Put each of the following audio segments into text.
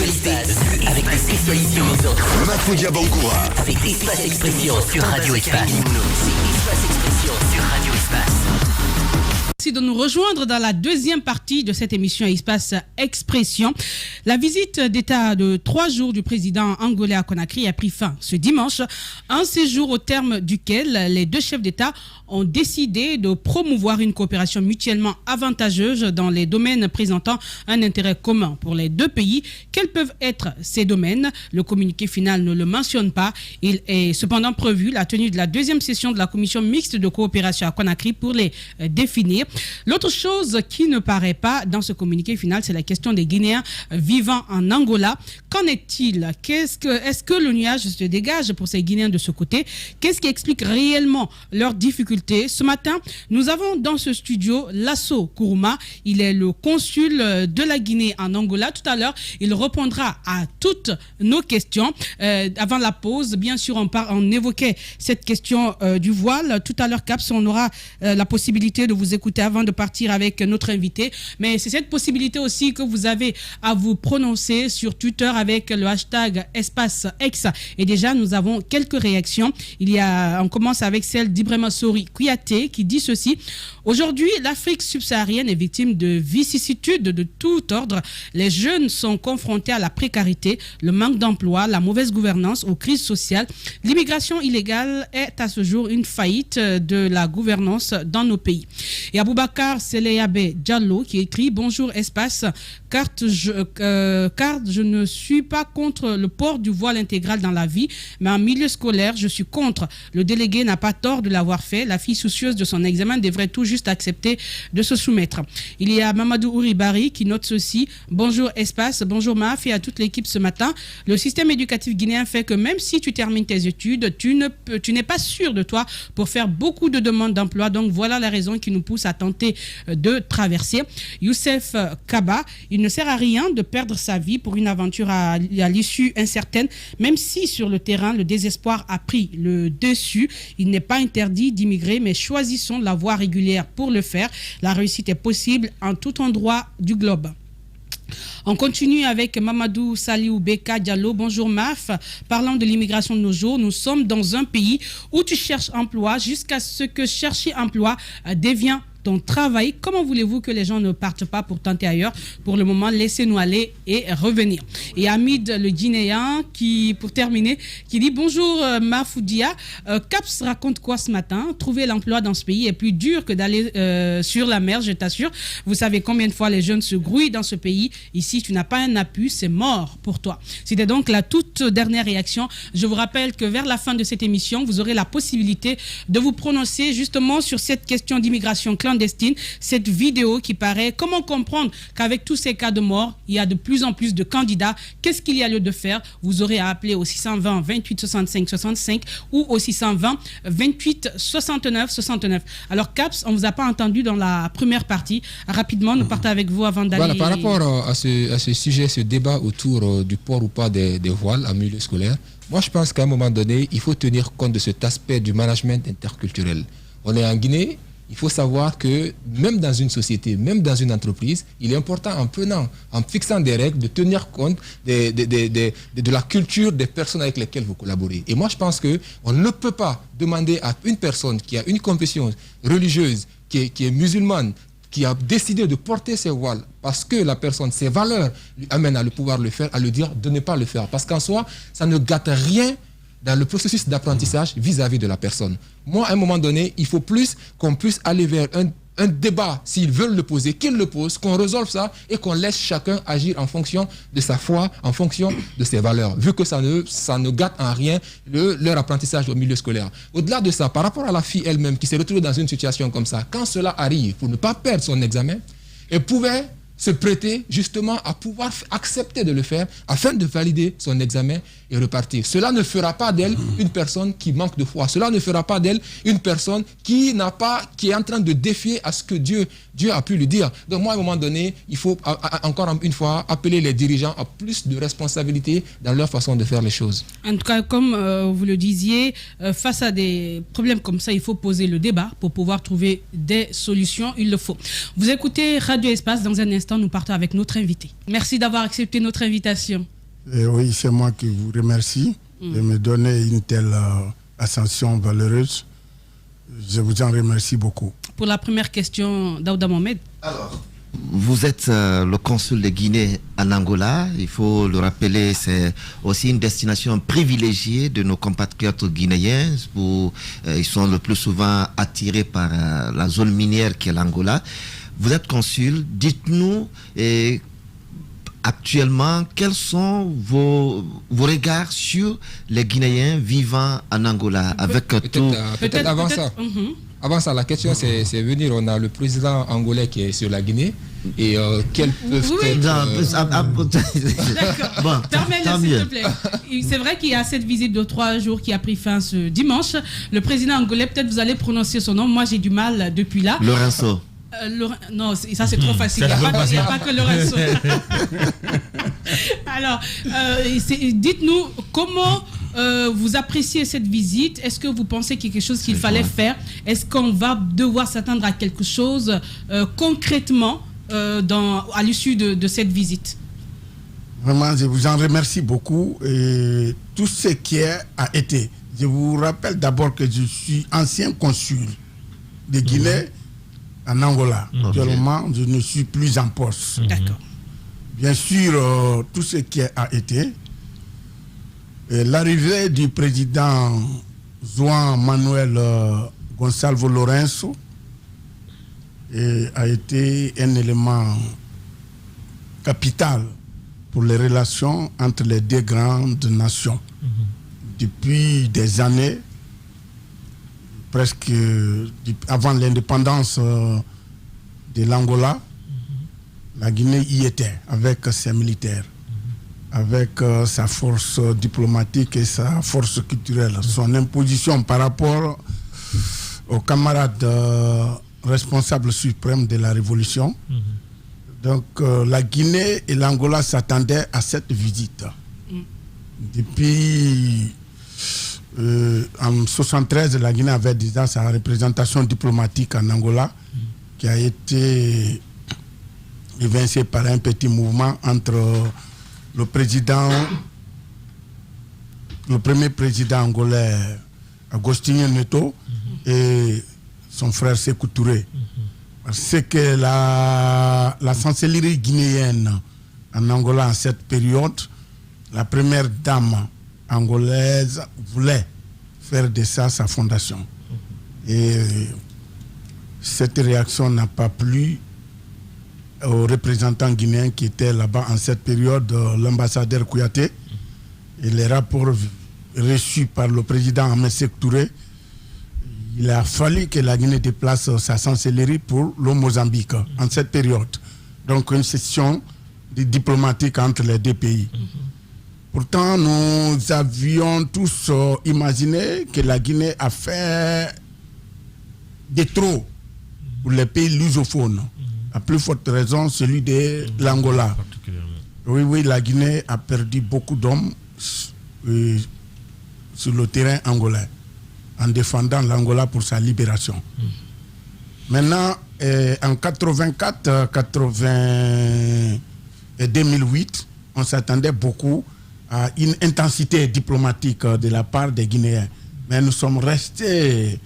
l'actualité avec les spécialistes Mafoudia Bangoura. avec Espace Expression sur Radio Espace. C'est Espace Expression sur Radio Espace. Merci de nous rejoindre dans la deuxième partie de cette émission Espace Expression. La visite d'État de 3 jours du président angolais à Conakry a pris fin ce dimanche. Un séjour au terme duquel les deux chefs d'État ont décidé de promouvoir une coopération mutuellement avantageuse dans les domaines présentant un intérêt commun pour les deux pays. Quels peuvent être ces domaines? Le communiqué final ne le mentionne pas. Il est cependant prévu la tenue de la deuxième session de la commission mixte de coopération à Conakry pour les définir. L'autre chose qui ne paraît pas dans ce communiqué final, c'est la question des Guinéens vivant en Angola. Qu'en est-il? Est-ce que le nuage se dégage pour ces Guinéens de ce côté? Qu'est-ce qui explique réellement leurs difficultés? Ce matin, nous avons dans ce studio Lasso Kourouma. Il est le consul de la Guinée en Angola. Tout à l'heure, il répondra à toutes nos questions. Avant la pause, bien sûr, on évoquait cette question du voile. Tout à l'heure, Caps, on aura la possibilité de vous écouter avant de partir avec notre invité. Mais c'est cette possibilité aussi que vous avez à vous prononcer sur Twitter avec le hashtag EspaceX. Et déjà, nous avons quelques réactions. On commence avec celle d'Ibrahima Sori Kouyaté qui dit ceci. Aujourd'hui, l'Afrique subsaharienne est victime de vicissitudes de tout ordre. Les jeunes sont confrontés à la précarité, le manque d'emploi, la mauvaise gouvernance, aux crises sociales. L'immigration illégale est à ce jour une faillite de la gouvernance dans nos pays. Et Aboubacar Seleyabe Diallo qui écrit « Bonjour Espace, car je ne suis pas contre le port du voile intégral dans la vie, mais en milieu scolaire, je suis contre. Le délégué n'a pas tort de l'avoir fait. La fille soucieuse de son examen devrait tout juste accepter de se soumettre. » Il y a Mamadou Ouribari qui note ceci. « Bonjour Espace, bonjour Maf et à toute l'équipe ce matin. Le système éducatif guinéen fait que même si tu termines tes études, tu n'es pas sûr de toi pour faire beaucoup de demandes d'emploi. Donc voilà la raison qui nous pousse à tenter de traverser. » Youssef Kaba, il ne sert à rien de perdre sa vie pour une aventure à l'issue incertaine, même si sur le terrain, le désespoir a pris le dessus. Il n'est pas interdit d'immigrer, mais choisissons la voie régulière pour le faire. La réussite est possible en tout endroit du globe. On continue avec Mamadou Saliou Beka Diallo. Bonjour Maf. Parlant de l'immigration de nos jours, nous sommes dans un pays où tu cherches emploi jusqu'à ce que chercher emploi devient ton travail. Comment voulez-vous que les gens ne partent pas pour tenter ailleurs? Pour le moment, laissez-nous aller et revenir. Et Hamid le Guinéen qui, pour terminer, qui dit bonjour Mafoudia. Caps raconte quoi ce matin? Trouver l'emploi dans ce pays est plus dur que d'aller sur la mer, je t'assure. Vous savez combien de fois les jeunes se grouillent dans ce pays? Ici, tu n'as pas un appui, c'est mort pour toi. C'était donc la toute dernière réaction. Je vous rappelle que vers la fin de cette émission, vous aurez la possibilité de vous prononcer justement sur cette question d'immigration clandestine, cette vidéo qui paraît. Comment comprendre qu'avec tous ces cas de mort, il y a de plus en plus de candidats? Qu'est-ce qu'il y a lieu de faire? Vous aurez à appeler au 620 28 65 65 ou au 620 28 69 69. Alors Caps, on ne vous a pas entendu dans la première partie. Rapidement, nous partons avec vous avant d'aller... Voilà, par rapport à ce sujet, ce débat autour du port ou pas des voiles en milieu scolaire, moi je pense qu'à un moment donné, il faut tenir compte de cet aspect du management interculturel. On est en Guinée. Il faut savoir que même dans une société, même dans une entreprise, il est important en fixant des règles, de tenir compte de la culture des personnes avec lesquelles vous collaborez. Et moi, je pense qu'on ne peut pas demander à une personne qui a une confession religieuse, qui est musulmane, qui a décidé de porter ses voiles parce que la personne, ses valeurs lui amènent à le pouvoir le faire, à lui dire de ne pas le faire. Parce qu'en soi, ça ne gâte rien dans le processus d'apprentissage vis-à-vis de la personne. Moi, à un moment donné, il faut plus qu'on puisse aller vers un débat, s'ils veulent le poser, qu'ils le posent, qu'on résolve ça et qu'on laisse chacun agir en fonction de sa foi, en fonction de ses valeurs, vu que ça ne gâte en rien leur apprentissage au milieu scolaire. Au-delà de ça, par rapport à la fille elle-même qui s'est retrouvée dans une situation comme ça, quand cela arrive, pour ne pas perdre son examen, elle pouvait se prêter justement à pouvoir accepter de le faire afin de valider son examen et repartir. Cela ne fera pas d'elle une personne qui manque de foi. Cela ne fera pas d'elle une personne qui est en train de défier à ce que Dieu a pu lui dire. Donc moi, à un moment donné, il faut encore une fois appeler les dirigeants à plus de responsabilité dans leur façon de faire les choses. En tout cas, comme vous le disiez, face à des problèmes comme ça, il faut poser le débat pour pouvoir trouver des solutions. Il le faut. Vous écoutez Radio Espace. Dans un instant, nous partons avec notre invité. Merci d'avoir accepté notre invitation. Oui, c'est moi qui vous remercie de me donner une telle ascension valeureuse. Je vous en remercie beaucoup. Pour la première question, Daouda Mohamed. Alors, vous êtes le consul de Guinée en Angola. Il faut le rappeler, c'est aussi une destination privilégiée de nos compatriotes guinéens. Ils sont le plus souvent attirés par la zone minière qui est l'Angola. Vous êtes consul. Dites-nous actuellement quels sont vos regards sur les Guinéens vivant en Angola avec peut-être avant ça. Avant ça, la question c'est venir. On a le président angolais qui est sur la Guinée et quels peuvent être. D'accord. Bon, termine s'il te plaît. C'est vrai qu'il y a cette visite de 3 jours qui a pris fin ce dimanche. Le président angolais, peut-être vous allez prononcer son nom. Moi, j'ai du mal depuis là. Lorenzo. Non, ça c'est trop facile. Il n'y a pas que Lorenzo. Alors, dites-nous comment vous appréciez cette visite. Est-ce que vous pensez qu'il y a quelque chose qu'il fallait faire? Est-ce qu'on va devoir s'attendre à quelque chose concrètement à l'issue de cette visite? Vraiment, je vous en remercie beaucoup. Et tout ce qui a été. Je vous rappelle d'abord que je suis ancien consul de Guinée en Angola. Actuellement, je ne suis plus en poste. D'accord. Bien sûr, tout ce qui a été. L'arrivée du président Juan Manuel Gonçalves Lourenço a été un élément capital pour les relations entre les deux grandes nations. Depuis des années, presque avant l'indépendance de l'Angola, la Guinée y était avec ses militaires, avec sa force diplomatique et sa force culturelle, son imposition par rapport aux camarades responsables suprêmes de la révolution. Donc la Guinée et l'Angola s'attendaient à cette visite. Depuis en 1973, la Guinée avait déjà sa représentation diplomatique en Angola qui a été évincée par un petit mouvement entre le premier président angolais Agostinho Neto et son frère Sékou Touré. Parce que la chancellerie guinéenne en Angola en cette période, la première dame angolaise voulait faire de ça sa fondation. Et cette réaction n'a pas plu aux représentants guinéens qui étaient là-bas en cette période, l'ambassadeur Kouyaté, et les rapports reçus par le président Ahmed Sékou Touré. Il a fallu que la Guinée déplace sa chancellerie pour le Mozambique en cette période. Donc une session diplomatique entre les deux pays. Pourtant, nous avions tous imaginé que la Guinée a fait de trop pour les pays lusophones. À plus forte raison, celui de l'Angola. Oui, la Guinée a perdu beaucoup d'hommes sur le terrain angolais en défendant l'Angola pour sa libération. Maintenant, en 84, 80 et 2008, on s'attendait beaucoup à une intensité diplomatique de la part des Guinéens. Mais nous sommes restés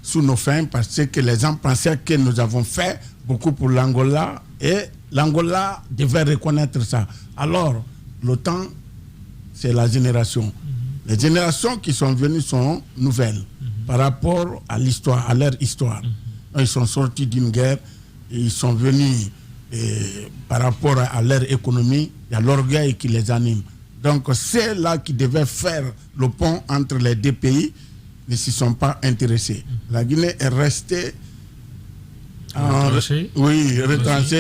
sous nos fins parce que les gens pensaient que nous avons fait beaucoup pour l'Angola et l'Angola devait reconnaître ça. Alors, le temps, c'est la génération. Les générations qui sont venues sont nouvelles par rapport à l'histoire, à leur histoire. Ils sont sortis d'une guerre et ils sont venus par rapport à leur économie, il y a l'orgueil qui les anime. Donc c'est là qui devaient faire le pont entre les deux pays, ne s'y sont pas intéressés. La Guinée est restée retranchée.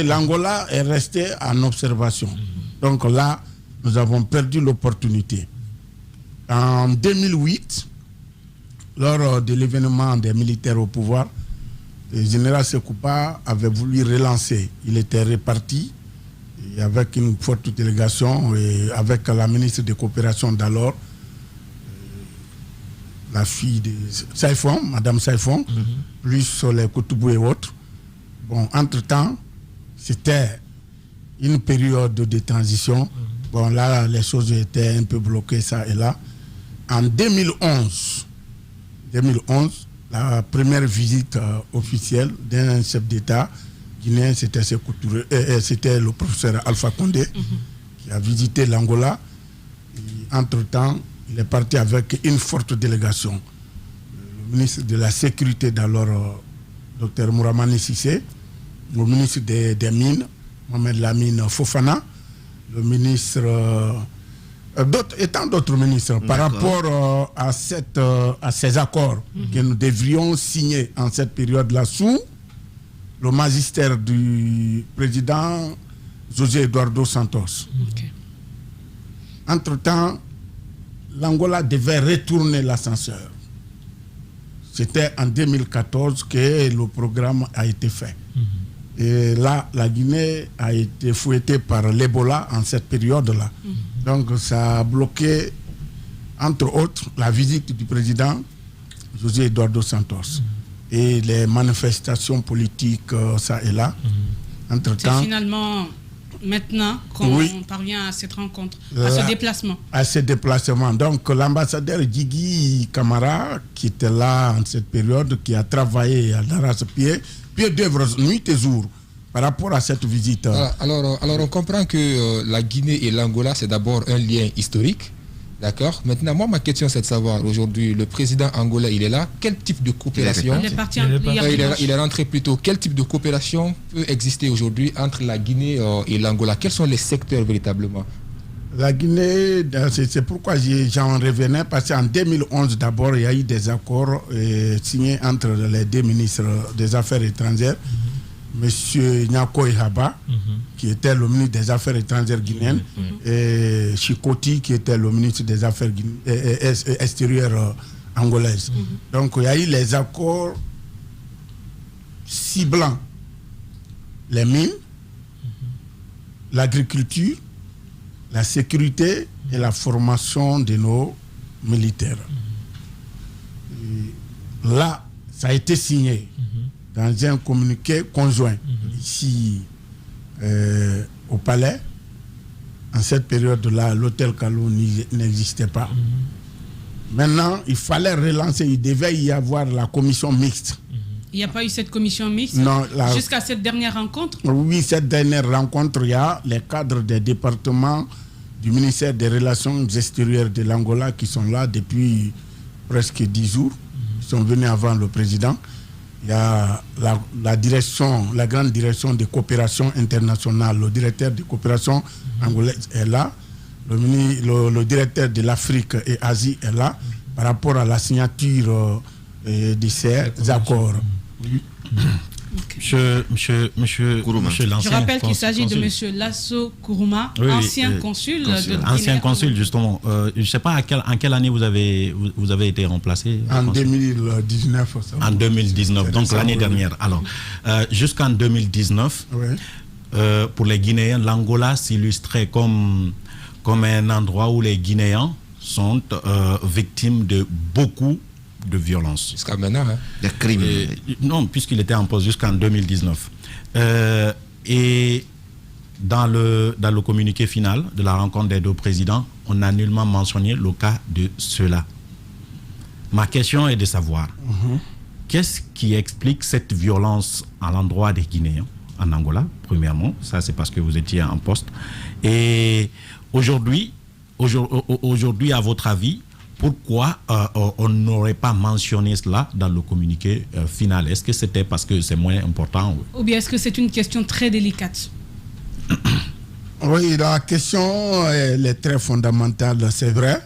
L'Angola est resté en observation. Donc là, nous avons perdu l'opportunité. En 2008, lors de l'événement des militaires au pouvoir, le général Sekoupa avait voulu relancer. Il était reparti et avec une forte délégation et avec la ministre de coopération d'alors, la fille de Saïfon, Madame Saïfon, plus les Koutoubou et autres. Bon, entre-temps, c'était une période de transition Bon, là, les choses étaient un peu bloquées, ça et là. En 2011, la première visite officielle d'un chef d'État guinéen, c'était le professeur Alpha Condé qui a visité l'Angola. Entre-temps, il est parti avec une forte délégation. Le ministre de la Sécurité d'alors, Dr Mouramani Sissé, le ministre des Mines, Mohamed Lamine Fofana, le ministre, et tant d'autres ministres, par rapport à ces accords que nous devrions signer en cette période-là sous le magistère du président José Eduardo Santos. Entre-temps, l'Angola devait retourner l'ascenseur. C'était en 2014 que le programme a été fait. Et là, la Guinée a été fouettée par l'Ebola en cette période-là. Donc, ça a bloqué, entre autres, la visite du président José Eduardo Santos. Et les manifestations politiques, ça et là. Entre-temps, c'est finalement maintenant qu'on parvient à cette rencontre, à ce déplacement. À ce déplacement. Donc, l'ambassadeur Djigui Camara, qui était là en cette période, qui a travaillé à l'arrache-pied, pied d'œuvre nuit et jour par rapport à cette visite. Alors on comprend que la Guinée et l'Angola, c'est d'abord un lien historique. D'accord. Maintenant, moi, ma question, c'est de savoir, aujourd'hui, le président angolais, il est là. Quel type de coopération... Il est rentré plus tôt. Quel type de coopération peut exister aujourd'hui entre la Guinée et l'Angola? Quels sont les secteurs véritablement? La Guinée, c'est pourquoi j'en revenais, parce qu'en 2011, d'abord, il y a eu des accords signés entre les deux ministres des Affaires étrangères, M. Nyako Ihaba, qui était le ministre des Affaires étrangères guinéennes, et Chikoti, qui était le ministre des Affaires extérieures angolaises. Donc, il y a eu les accords ciblant les mines, l'agriculture, la sécurité et la formation de nos militaires. Et là, ça a été signé dans un communiqué conjoint ici au palais. En cette période-là, l'hôtel Kalou n'existait pas. Maintenant, il fallait relancer, il devait y avoir la commission mixte. Il n'y a pas eu cette commission mixte jusqu'à cette dernière rencontre? Oui, cette dernière rencontre, il y a les cadres des départements du ministère des Relations extérieures de l'Angola qui sont là depuis presque 10 jours. Ils sont venus avant le président. Il y a la direction, la grande direction de coopération internationale, le directeur de coopération angolaise est là, le directeur de l'Afrique et Asie est là, par rapport à la signature de ces accords. Monsieur l'ancien. Je rappelle qu'il s'agit de monsieur Lasso Kourouma, ancien consul. Ancien consul, justement. Je ne sais pas en quelle année vous avez été remplacé. En 2019. En 2019, donc l'année dernière. Alors, jusqu'en 2019, pour les Guinéens, l'Angola s'illustrait comme un endroit où les Guinéens sont victimes de beaucoup de violence. Jusqu'à maintenant, hein. Des crimes. Non, puisqu'il était en poste jusqu'en 2019. Et dans le communiqué final de la rencontre des deux présidents, on a nullement mentionné le cas de ceux-là. Ma question est de savoir, qu'est-ce qui explique cette violence à l'endroit des Guinéens en Angola, premièrement? Ça, c'est parce que vous étiez en poste. Et aujourd'hui, à votre avis, pourquoi on n'aurait pas mentionné cela dans le communiqué final? Est-ce que c'était parce que c'est moins important? Ou bien est-ce que c'est une question très délicate? Oui, la question elle est très fondamentale, c'est vrai,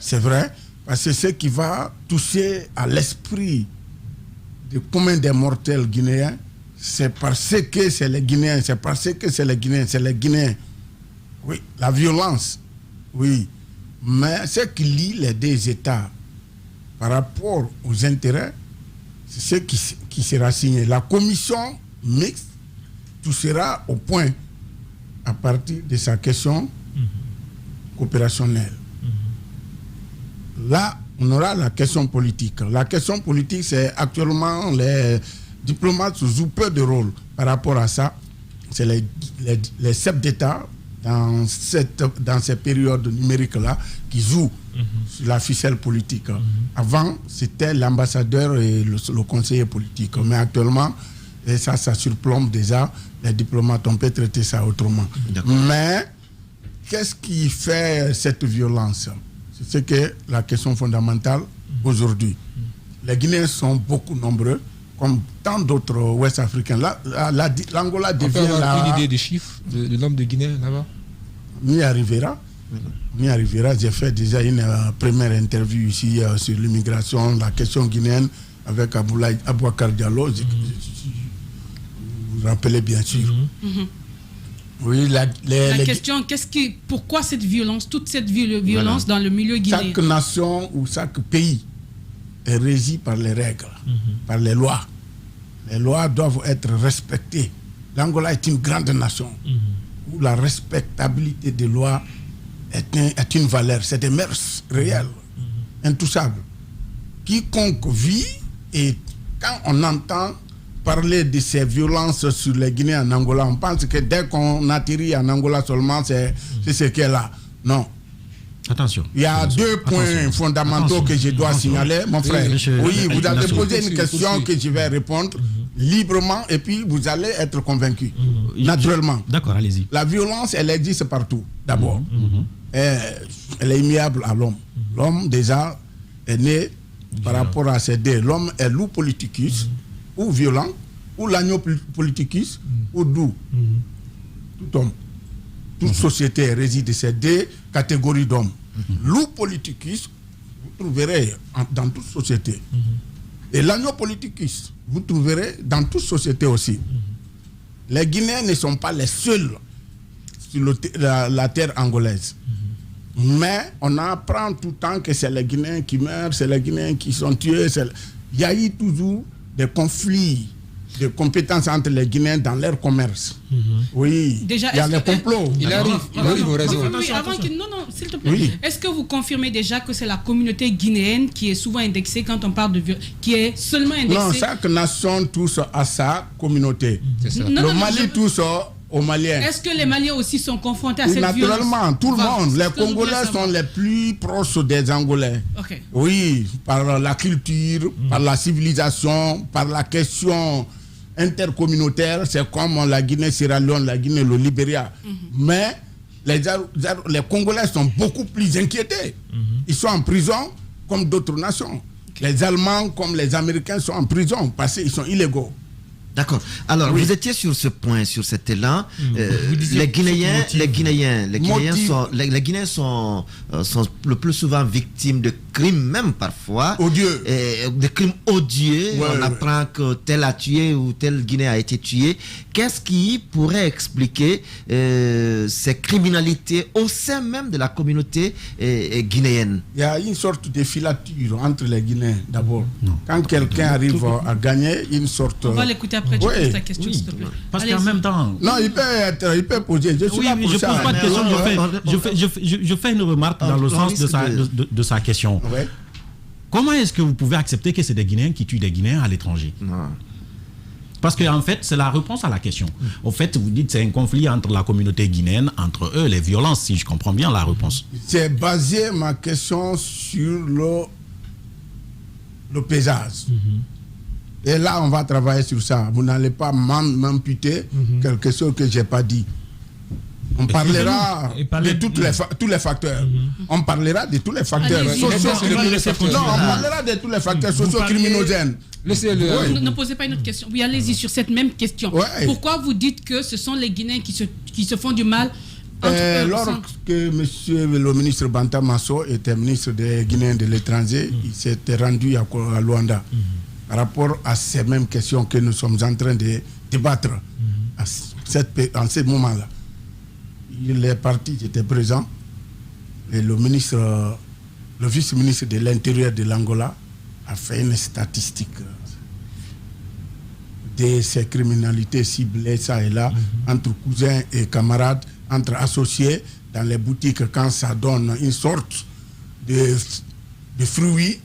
parce que ce qui va toucher à l'esprit de combien de mortels guinéens, c'est parce que c'est les Guinéens, c'est les Guinéens. Oui, la violence, oui. Mais ce qui lie les deux États par rapport aux intérêts, c'est ce qui sera signé. La commission mixte touchera au point à partir de sa question coopérationnelle. Là, on aura la question politique. La question politique, c'est actuellement les diplomates jouent peu de rôle par rapport à ça. C'est les chefs d'État dans ces périodes numériques-là qui jouent sur la ficelle politique. Avant, c'était l'ambassadeur et le conseiller politique. Mais actuellement, et ça surplombe déjà les diplomates. On peut traiter ça autrement. Mais qu'est-ce qui fait cette violence? C'est que la question fondamentale aujourd'hui. Les Guinéens sont beaucoup nombreux, comme tant d'autres Ouest africains. L'Angola devient on peut avoir une idée des chiffres de nombre de Guinéens là-bas? M'y arrivera. J'ai fait déjà une première interview ici sur l'immigration, la question guinéenne avec Abouakar Diallo. Vous vous rappelez bien sûr. Oui, la question, pourquoi cette violence, toute cette violence dans le milieu guinéen? Chaque nation ou chaque pays est régi par les règles, par les lois. Les lois doivent être respectées. L'Angola est une grande nation où la respectabilité des lois est une valeur. C'est des mœurs réelles, intouchables. Quiconque vit, et quand on entend parler de ces violences sur les Guinéens en Angola, on pense que dès qu'on atterrit en Angola seulement, c'est ce qu'il y a là. Non. Attention. Il y a deux points fondamentaux que je dois signaler, mon frère. Oui, vous avez posé une question que je vais répondre librement et puis vous allez être convaincu. Naturellement. D'accord, allez-y. La violence, elle existe partout, d'abord. Elle est immuable à l'homme. L'homme, déjà, est né par rapport à ces deux. L'homme est loup politicus, ou violent, ou l'agneau politicus, ou doux. Tout homme. Toute société réside de ces deux catégories d'hommes. Loup politicus, vous trouverez dans toute société. Et l'agneau politicus, vous trouverez dans toute société aussi. Les Guinéens ne sont pas les seuls sur la terre angolaise. Mais on apprend tout le temps que c'est les Guinéens qui meurent, c'est les Guinéens qui sont tués. Il y a eu toujours des conflits de compétences entre les Guinéens dans leur commerce. Oui, déjà, il y a les complots. Il arrive au réseau. Oui, non, s'il te plaît. Oui. Est-ce que vous confirmez déjà que c'est la communauté guinéenne qui est souvent indexée quand on parle de qui est seulement indexée? Non, chaque nation touche à sa communauté. C'est ça. Le Mali touche aux Maliens. Est-ce que les Maliens aussi sont confrontés à cette violence? Naturellement, tout le monde. Les Congolais sont les plus proches des Angolais. Okay. Oui, par la culture, par la civilisation, par la question intercommunautaire. C'est comme la Guinée-Sierra Leone, la Guinée, le Libéria. Mais les Congolais sont beaucoup plus inquiétés. Ils sont en prison comme d'autres nations. Les Allemands comme les Américains sont en prison parce qu'ils sont illégaux. D'accord. Alors, vous étiez sur ce point, sur cet élan. Les Guinéens sont le plus souvent victimes de crimes, même parfois. Odieux. De crimes odieux. On apprend que tel a tué ou tel Guinéen a été tué. Qu'est-ce qui pourrait expliquer ces criminalités au sein même de la communauté guinéenne? Il y a une sorte de filature entre les Guinéens, d'abord. Quand quelqu'un arrive à gagner, une sorte... On va l'écouter après, tu poses ta question, s'il te plaît. Parce qu'en même temps... Non, il peut poser. Je suis là pour ça. Pose pas de question, je fais une remarque dans le sens de sa question. Ouais. Comment est-ce que vous pouvez accepter que c'est des Guinéens qui tuent des Guinéens à l'étranger? Parce qu'en fait, c'est la réponse à la question. Au fait, vous dites que c'est un conflit entre la communauté guinéenne, entre eux, les violences, si je comprends bien la réponse. J'ai basé ma question sur le paysage. Et là, on va travailler sur ça. Vous n'allez pas m'imputer quelque chose que je n'ai pas dit. On parlera de tous les facteurs. On parlera de tous les facteurs on parlera de tous les facteurs socio-criminogènes. Ne posez pas une autre question. Oui, allez-y sur cette même question. Pourquoi vous dites que ce sont les Guinéens qui se font du mal? Lorsque monsieur le ministre Banta Masso était ministre des Guinéens de l'étranger, il s'était rendu à Luanda par rapport à ces mêmes questions que nous sommes en train de débattre en ce moment-là. Il est parti, j'étais présent, et le vice-ministre de l'Intérieur de l'Angola a fait une statistique de ces criminalités ciblées, ça et là, entre cousins et camarades, entre associés, dans les boutiques, quand ça donne une sorte de fruits,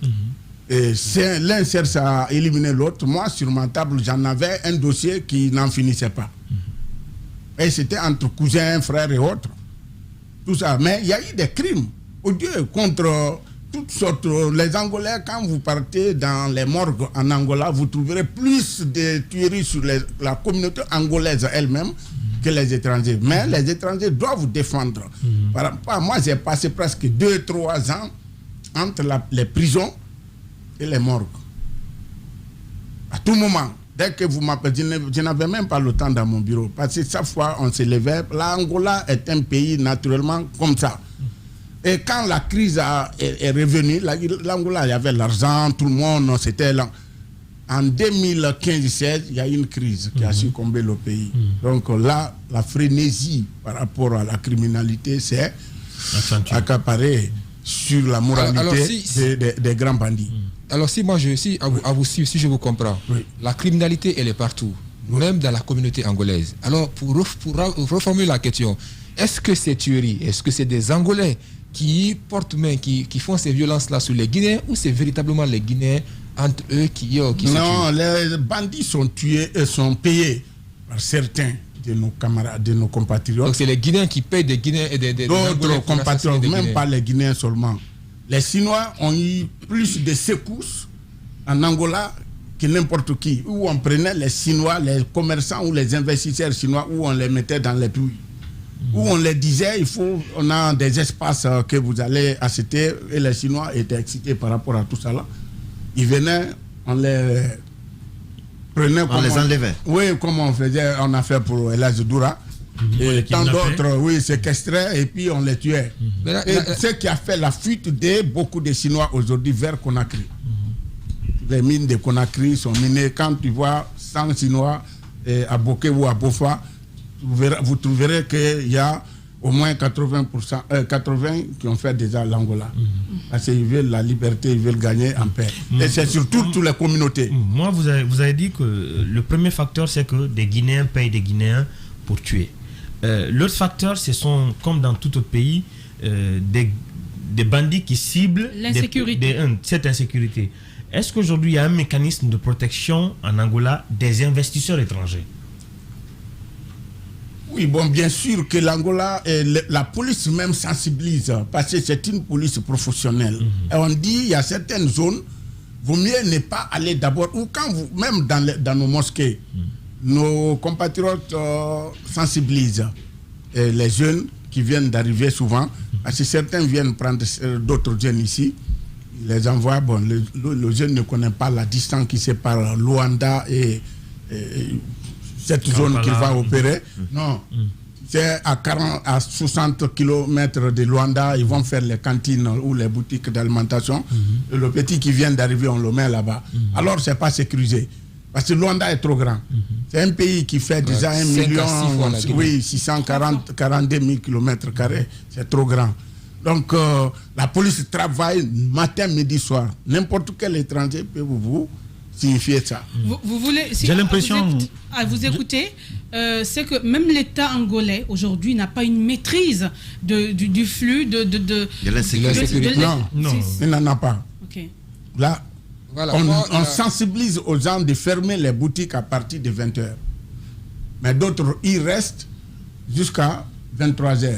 et l'un cherche à éliminer l'autre. Moi, sur ma table, j'en avais un dossier qui n'en finissait pas. Et c'était entre cousins, frères et autres. tout ça. Mais il y a eu des crimes odieux contre toutes sortes. Les Angolais, quand vous partez dans les morgues en Angola, vous trouverez plus de tueries sur la communauté angolaise elle-même que les étrangers. Mais les étrangers doivent vous défendre. Moi, j'ai passé presque 2-3 ans entre les prisons et les morgues. À tout moment, dès que vous m'appelez, je n'avais même pas le temps dans mon bureau. Parce que chaque fois, on se levait. L'Angola est un pays naturellement comme ça. Et quand la crise est revenue, l'Angola, il y avait l'argent, tout le monde, c'était là. En 2015-16, il y a eu une crise qui a succombé le pays. Donc là, la frénésie par rapport à la criminalité, c'est accaparé sur la moralité des grands bandits. Alors si je vous comprends, la criminalité, elle est partout, même dans la communauté angolaise. Alors pour reformuler la question, est-ce que ces tueries, est-ce que c'est des Angolais qui portent main, qui font ces violences-là sur les Guinéens, ou c'est véritablement les Guinéens entre eux qui se tuent? Non, les bandits sont payés par certains de nos camarades, de nos compatriotes. Donc c'est les Guinéens qui payent des Guinéens et des d'autres compatriotes, même pas les Guinéens seulement. Les Chinois ont eu plus de secousses en Angola que n'importe qui. Où on prenait les Chinois, les commerçants ou les investisseurs chinois, où on les mettait dans les puits. Où on les disait, on a des espaces que vous allez acheter, et les Chinois étaient excités par rapport à tout ça là. Ils venaient, on les prenait, on les enlevait. Oui, comme on a fait pour El Hadj Doura. Et tant d'autres, séquestraient et puis on les tuait. Ce qui a fait la fuite de beaucoup de Chinois aujourd'hui vers Conakry. Les mines de Conakry sont minées. Quand tu vois 100 Chinois à Bokeh ou à Bofa, vous trouverez qu'il y a au moins 80 qui ont fait déjà l'Angola. Parce qu'ils veulent la liberté, ils veulent gagner en paix. Et c'est surtout toutes les communautés. Moi, vous avez dit que le premier facteur, c'est que des Guinéens payent des Guinéens pour tuer. L'autre facteur, ce sont, comme dans tout autre pays, des bandits qui ciblent cette insécurité. Est-ce qu'aujourd'hui, il y a un mécanisme de protection en Angola des investisseurs étrangers? Oui, bon, bien sûr que l'Angola, la police même sensibilise, parce que c'est une police professionnelle. Et on dit, il y a certaines zones, vaut mieux ne pas aller d'abord, ou quand vous, même dans nos mosquées, nos compatriotes sensibilisent les jeunes qui viennent d'arriver souvent, parce que certains viennent prendre d'autres jeunes ici, ils les envoient, bon, le jeune ne connaît pas la distance qui sépare Luanda et cette zone qu'il va opérer. Non, c'est à 60 km de Luanda, ils vont faire les cantines ou les boutiques d'alimentation. Le petit qui vient d'arriver, on le met là-bas. Alors, ce n'est pas sécurisé. Parce que Luanda est trop grand. C'est un pays qui fait déjà 1 million, 642 000 km². C'est trop grand. Donc, la police travaille matin, midi, soir. N'importe quel étranger peut vous signifier ça. Vous voulez, j'ai l'impression... vous écoutez, c'est que même l'État angolais, aujourd'hui, n'a pas une maîtrise du flux de l'insécurité. Non, il n'en a pas. Okay. Là, voilà, on sensibilise aux gens de fermer les boutiques à partir de 20h. Mais d'autres, ils restent jusqu'à 23h.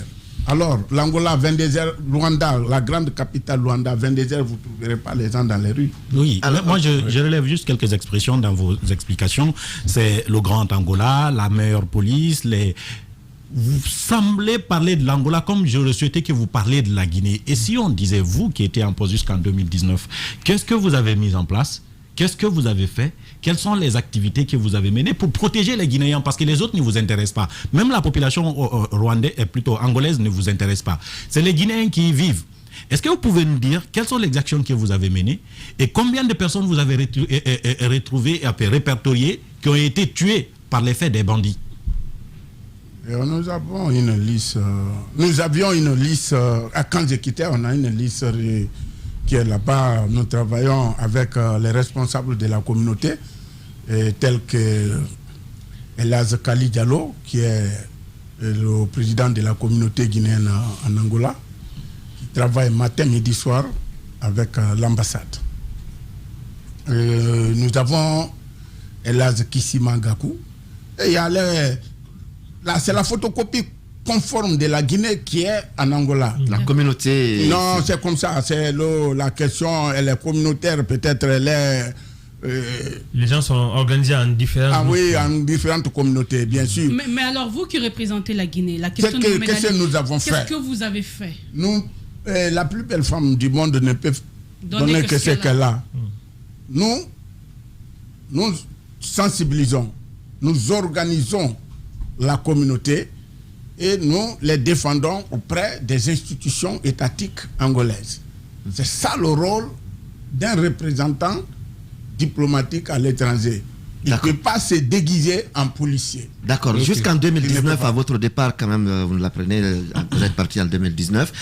Alors, l'Angola, 22h, Luanda, la grande capitale Luanda, 22h, vous ne trouverez pas les gens dans les rues. Oui, alors, moi je relève juste quelques expressions dans vos explications. C'est le grand Angola, la meilleure police, Vous semblez parler de l'Angola comme je le souhaitais que vous parliez de la Guinée. Et si on disait, vous qui étiez en poste jusqu'en 2019, qu'est-ce que vous avez mis en place? Qu'est-ce que vous avez fait? Quelles sont les activités que vous avez menées pour protéger les Guinéens? Parce que les autres ne vous intéressent pas. Même la population rwandaise, plutôt angolaise, ne vous intéresse pas. C'est les Guinéens qui y vivent. Est-ce que vous pouvez nous dire quelles sont les actions que vous avez menées et combien de personnes vous avez retrouvées et répertoriées qui ont été tuées par l'effet des bandits? Nous avons une liste. Nous avions une liste. Quand j'ai quitté, on a une liste qui est là-bas. Nous travaillons avec les responsables de la communauté, tels que El Hadj Kali Diallo, qui est le président de la communauté guinéenne en Angola, qui travaille matin, midi, soir avec l'ambassade. Nous avons El Hadj Kissima Gakou. Et il y a là, c'est la photocopie conforme de la Guinée qui est en Angola. La communauté... Non, c'est comme ça. C'est la question, elle est communautaire, peut-être elle est... Les gens sont organisés en différentes... Ah oui, en différentes communautés, bien sûr. Mais alors, vous qui représentez la Guinée, la question Qu'est-ce que nous avons fait? Qu'est-ce que vous avez fait? Nous, la plus belle femme du monde ne peut donner que ce qu'elle a. Nous sensibilisons, nous organisons la communauté et nous les défendons auprès des institutions étatiques angolaises. C'est ça le rôle d'un représentant diplomatique à l'étranger. Il ne peut pas se déguiser en policier. D'accord. Okay. Jusqu'en 2019, à votre départ, quand même, vous l'apprenez, vous êtes parti en 2019,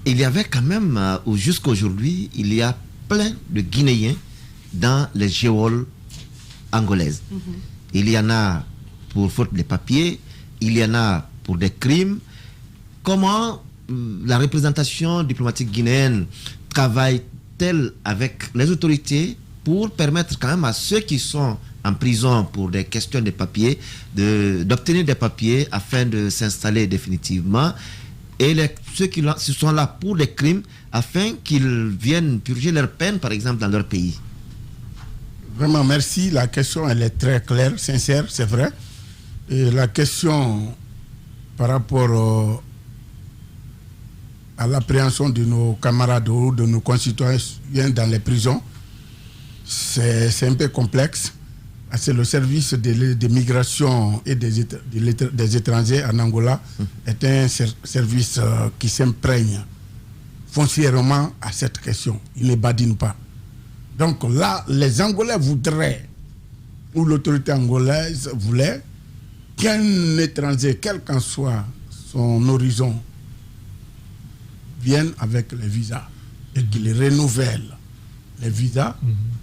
il y avait quand même, jusqu'aujourd'hui, il y a plein de Guinéens dans les geôles angolaises. Il y en a pour faute de papiers, il y en a pour des crimes. Comment la représentation diplomatique guinéenne travaille-t-elle avec les autorités pour permettre quand même à ceux qui sont en prison pour des questions de papiers d'obtenir des papiers afin de s'installer définitivement, et ceux qui sont là pour des crimes afin qu'ils viennent purger leur peine, par exemple, dans leur pays? Vraiment, merci. La question, elle est très claire, sincère, c'est vrai. Et la question par rapport à l'appréhension de nos camarades ou de nos concitoyens dans les prisons, c'est un peu complexe. C'est le service de migration et des étrangers en Angola est un service qui s'imprègne foncièrement à cette question. Il ne badine pas. Donc là, les Angolais voudraient, ou l'autorité angolaise voulait, qu'un étranger, quel qu'en soit son horizon, vienne avec les visas et qu'il renouvelle les visas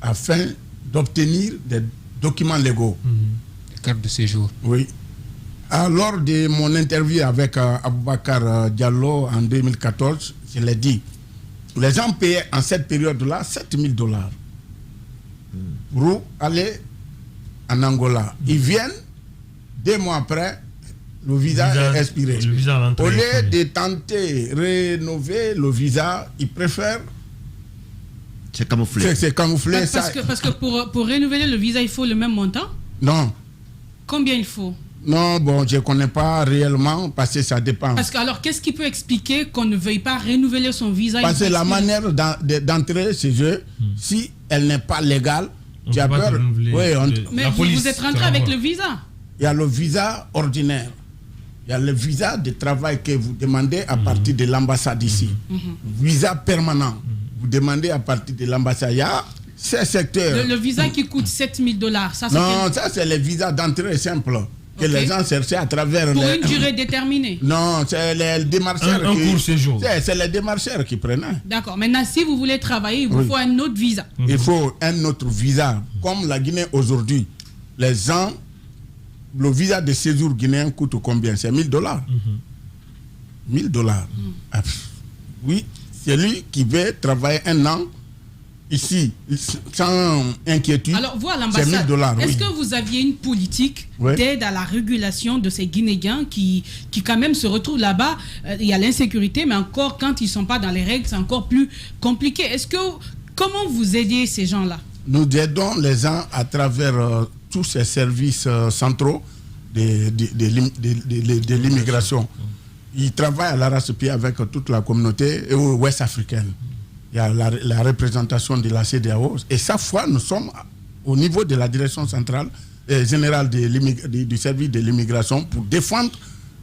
afin d'obtenir des documents légaux. Carte de séjour. Oui. Lors de mon interview avec Aboubakar Diallo en 2014, je l'ai dit, les gens payaient en cette période-là $7 000 pour aller en Angola. Ils viennent, 2 mois après, le visa est expiré. Au lieu de tenter de rénover le visa, ils préfèrent... C'est camouflé. C'est camouflé. Parce que pour renouveler le visa, il faut le même montant? Non. Combien il faut? Non, bon, je ne connais pas réellement parce que ça dépend. Parce que alors, qu'est-ce qui peut expliquer qu'on ne veuille pas renouveler son visa? Parce que la manière d'entrer chez eux, si elle n'est pas légale, tu as peur. Oui, mais vous êtes rentré avec le visa? Il y a le visa ordinaire. Il y a le visa de travail que vous demandez à partir de l'ambassade ici. Visa permanent. Vous demandez à partir de l'ambassade. Il y a ces secteurs. Le visa qui coûte $7 000. Ça, non, ça c'est le visa d'entrée simple. Que les gens cherchaient à travers... Pour une durée déterminée? Non, c'est les démarcheurs un court séjour. C'est les démarcheurs qui prenaient. D'accord. Maintenant, si vous voulez travailler, il vous faut un autre visa. Il faut un autre visa. Comme la Guinée aujourd'hui, les gens... Le visa de séjour guinéen coûte combien? C'est $1 000. $1 000. Oui, c'est lui qui veut travailler 1 an ici, sans inquiétude. Alors, vous, à l'ambassade, est-ce que vous aviez une politique d'aide à la régulation de ces Guinéens qui quand même se retrouvent là-bas? Il y a l'insécurité, mais encore, quand ils ne sont pas dans les règles, c'est encore plus compliqué. Comment vous aidez ces gens-là? Nous aidons les gens à travers tous ces services centraux de l'immigration. Ils travaillent à l'arrache-pied avec toute la communauté ouest africaine. Il y a la représentation de la CEDEAO. Et chaque fois, nous sommes au niveau de la direction centrale générale du service de l'immigration pour défendre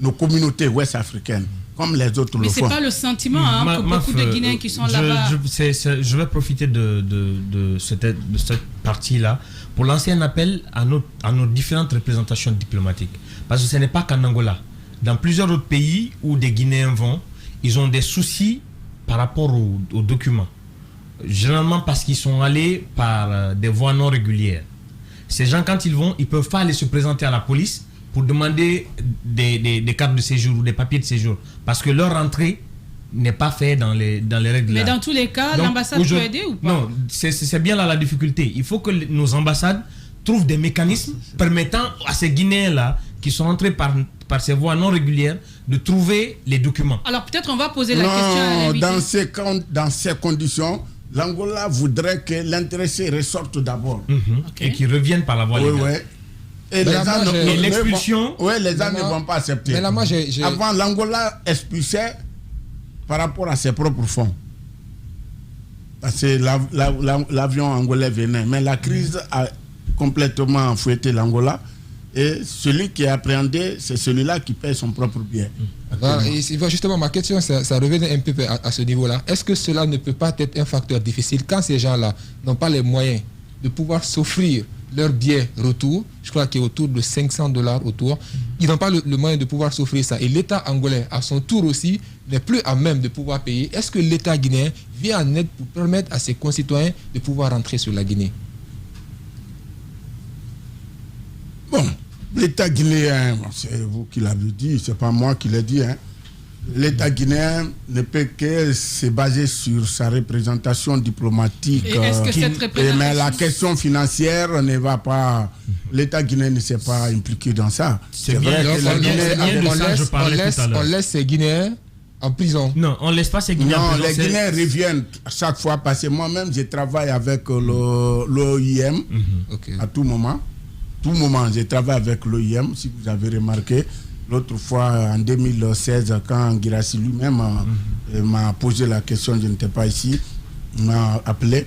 nos communautés ouest africaines, comme les autres le font. Mais ce n'est pas le sentiment que beaucoup de Guinéens qui sont là-bas... Je vais profiter de cette partie-là pour lancer un appel à nos différentes représentations diplomatiques. Parce que ce n'est pas qu'en Angola. Dans plusieurs autres pays où des Guinéens vont, ils ont des soucis par rapport aux documents. Généralement parce qu'ils sont allés par des voies non régulières. Ces gens, quand ils vont, ils ne peuvent pas aller se présenter à la police pour demander des cartes de séjour ou des papiers de séjour. Parce que leur entrée n'est pas faite dans les règles. Mais dans tous les cas, l'ambassade peut aider ou pas? Non, c'est bien là la difficulté. Il faut que nos ambassades trouvent des mécanismes permettant à ces Guinéens-là qui sont entrés par ces voies non régulières de trouver les documents. Alors peut-être on va poser la question à l'invité. Dans ces conditions, l'Angola voudrait que l'intéressé ressorte d'abord. Et qu'ils reviennent par la voie légale. Oui. Et les gens l'expulsion. Les gens ne vont pas accepter. Mais là, moi, avant, l'Angola expulsait par rapport à ses propres fonds. Parce que l'avion angolais venait. Mais la crise a complètement fouetté l'Angola. Et celui qui est appréhendé, c'est celui-là qui paie son propre bien. Voilà, et justement, ma question, ça revenait un peu à ce niveau-là. Est-ce que cela ne peut pas être un facteur difficile quand ces gens-là n'ont pas les moyens de pouvoir s'offrir leur billet retour, je crois qu'il est autour de $500 autour, ils n'ont pas le moyen de pouvoir s'offrir ça. Et l'État angolais, à son tour aussi, n'est plus à même de pouvoir payer. Est-ce que l'État guinéen vient en aide pour permettre à ses concitoyens de pouvoir rentrer sur la Guinée? Bon, l'État guinéen, c'est vous qui l'avez dit, c'est pas moi qui l'ai dit. L'État guinéen ne peut que se baser sur sa représentation diplomatique. Et est-ce que cette représentation... Mais la question financière ne va pas... L'État guinéen ne s'est pas impliqué dans ça. C'est vrai que la Guinée... On laisse ces Guinéens en prison. Non, on ne laisse pas ces Guinéens en prison. Non, les Guinéens reviennent à chaque fois parce que moi-même, je travaille avec l'OIM à tout moment. Tout moment, je travaille avec l'OIM, si vous avez remarqué. L'autre fois, en 2016, quand Guirassy lui-même m'a posé la question, je n'étais pas ici, il m'a appelé.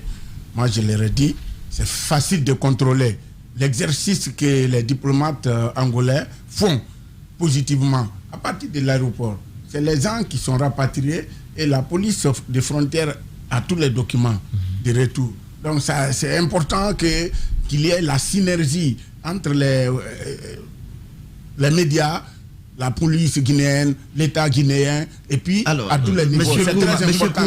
Moi, je leur ai dit, c'est facile de contrôler l'exercice que les diplomates angolais font positivement à partir de l'aéroport. C'est les gens qui sont rapatriés et la police des frontières a tous les documents de retour. Donc, c'est important qu'il y ait la synergie entre les médias, la police guinéenne, l'État guinéen, et puis à tous les niveaux. C'est très important.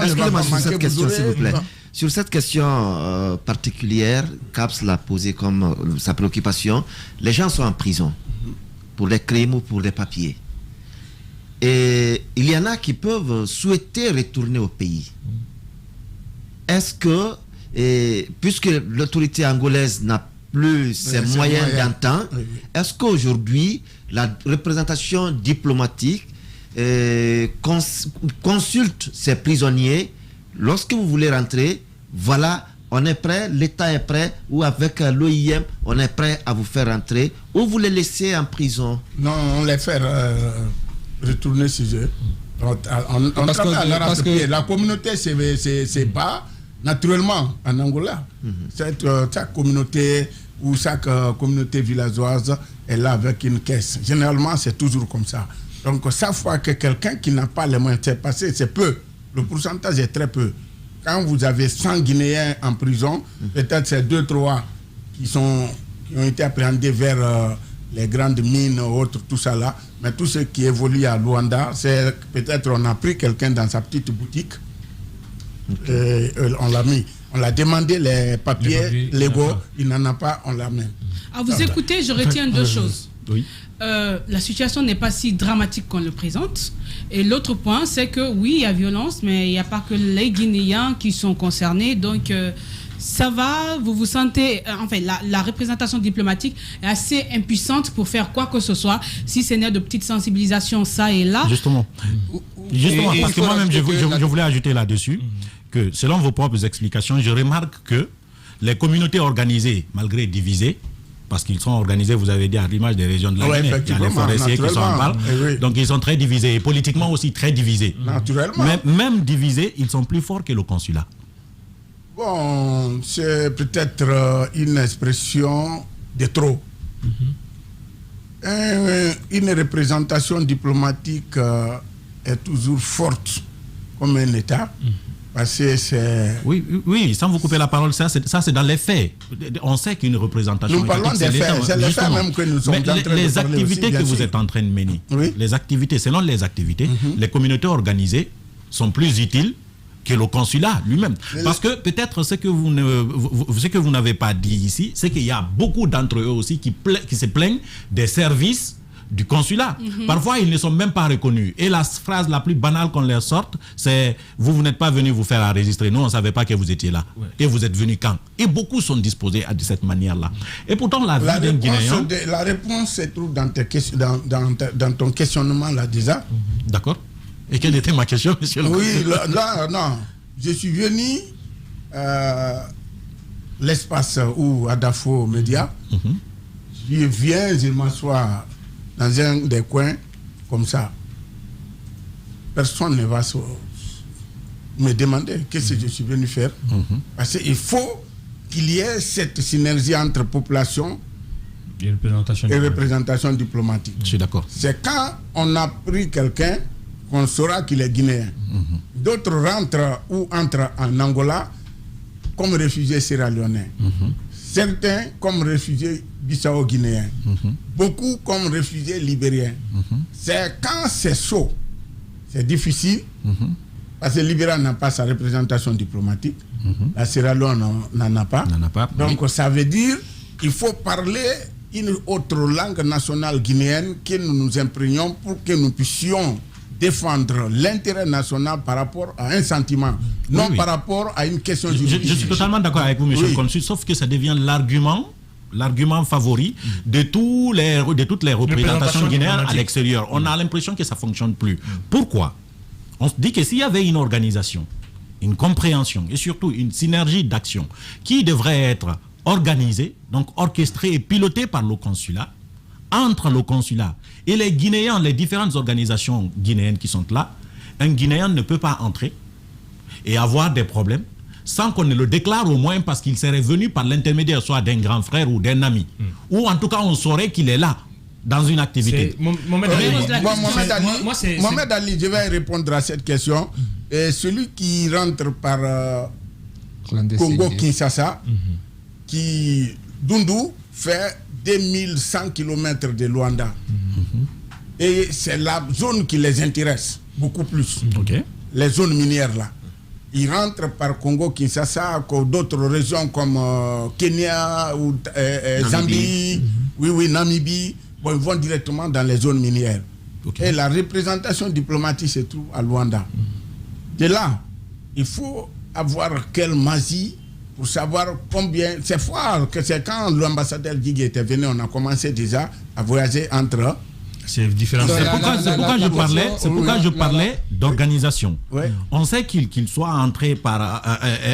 Excusez-moi sur cette question, s'il vous plaît. Sur cette question particulière, Caps l'a posée comme sa préoccupation. Les gens sont en prison pour des crimes ou pour des papiers. Et il y en a qui peuvent souhaiter retourner au pays. Est-ce que, puisque l'autorité angolaise n'a plus ses moyens d'antan, est-ce qu'aujourd'hui la représentation diplomatique consulte ces prisonniers lorsque vous voulez rentrer? Voilà, on est prêt, l'État est prêt, ou avec l'OIM, on est prêt à vous faire rentrer, ou vous les laissez en prison? Non, on les fait retourner chez eux. Parce que la communauté c'est pas naturellement en Angola. Chaque communauté ou chaque communauté villageoise est là avec une caisse. Généralement, c'est toujours comme ça. Donc, chaque fois que quelqu'un qui n'a pas les moyens, c'est passé, c'est peu. Le pourcentage est très peu. Quand vous avez 100 Guinéens en prison, peut-être c'est 2-3 qui ont été appréhendés vers les grandes mines, autres, tout ça là. Mais tout ce qui évolue à Luanda, c'est peut-être on a pris quelqu'un dans sa petite boutique. Et on l'a mis. On l'a demandé les papiers légaux, il n'en a pas, on l'a mis. À vous écouter, je retiens deux choses. Oui. La situation n'est pas si dramatique qu'on le présente. Et l'autre point, c'est que oui, il y a violence, mais il n'y a pas que les Guinéens qui sont concernés. Donc, ça va, vous vous sentez... enfin, la représentation diplomatique est assez impuissante pour faire quoi que ce soit, si ce n'est de petites sensibilisations, ça et là. Justement, parce que moi-même, je voulais ajouter là-dessus que, selon vos propres explications, je remarque que les communautés organisées, malgré divisées, parce qu'ils sont organisés, vous avez dit, à l'image des régions de la Guinée, il y a les forestiers qui sont en parle, donc ils sont très divisés, et politiquement aussi très divisés. Naturellement. Même divisés, ils sont plus forts que le consulat. Bon, c'est peut-être une expression de trop. Une représentation diplomatique est toujours forte comme un État. Parce que c'est... Oui, sans vous couper la parole, ça c'est dans les faits. On sait qu'une représentation... Nous parlons des faits, c'est les faits même que nous sommes en train de parler. Les activités que vous êtes en train de mener, les activités, selon les activités, les communautés organisées sont plus utiles que le consulat lui-même. Parce que peut-être ce que vous n'avez pas dit ici, c'est qu'il y a beaucoup d'entre eux aussi qui se plaignent des services du consulat. Parfois, ils ne sont même pas reconnus. Et la phrase la plus banale qu'on leur sorte, c'est « vous n'êtes pas venu vous faire enregistrer. Nous, on ne savait pas que vous étiez là. Et vous êtes venu quand ?» Et beaucoup sont disposés de cette manière-là. Et pourtant, la vie d'un Guinéen... La réponse se trouve dans ton questionnement là déjà. D'accord. Et quelle était ma question, monsieur le Oui, là, non. Je suis venu l'espace où Adafo Média. Je viens, je m'assois dans un des coins comme ça. Personne ne va me demander qu'est-ce que je suis venu faire. Parce qu'il faut qu'il y ait cette synergie entre population et représentation diplomatique. Je suis d'accord. C'est quand on a pris quelqu'un qu'on saura qu'il est guinéen. D'autres rentrent ou entrent en Angola comme réfugiés sierra-léonais. Certains comme réfugiés bissau-guinéens. Beaucoup comme réfugiés libériens. C'est quand c'est chaud, c'est difficile, parce que le Libéria n'a pas sa représentation diplomatique, la Sierra Leone n'en a pas. Donc ça veut dire qu'il faut parler une autre langue nationale guinéenne que nous nous imprégnons pour que nous puissions défendre l'intérêt national par rapport à un sentiment, non par rapport à une question juridique. Je suis totalement d'accord avec vous, monsieur le consul, sauf que ça devient l'argument favori de toutes les représentations guinéennes à l'extérieur. On a l'impression que ça ne fonctionne plus. Pourquoi? On se dit que s'il y avait une organisation, une compréhension et surtout une synergie d'action qui devrait être organisée, donc orchestrée et pilotée par le consulat, entre le consulat et les Guinéens, les différentes organisations guinéennes qui sont là, un Guinéen ne peut pas entrer et avoir des problèmes sans qu'on ne le déclare au moins parce qu'il serait venu par l'intermédiaire soit d'un grand frère ou d'un ami. Ou en tout cas, on saurait qu'il est là dans une activité. Mohamed Ali, je vais répondre à cette question. Et celui qui rentre par Congo-Kinshasa, qui Dundu fait 2100 km de Luanda. Et c'est la zone qui les intéresse beaucoup plus. Les zones minières là. Ils rentrent par Congo-Kinshasa, d'autres régions comme Kenya ou Zambie, Namibie. Bon, ils vont directement dans les zones minières. Et la représentation diplomatique se trouve à Luanda. De là, il faut avoir quelle magie pour savoir combien. C'est fort que c'est quand l'ambassadeur Guigui était venu, on a commencé déjà à voyager entre. C'est différent. C'est pourquoi je parlais d'organisation. On sait qu'il soit entré par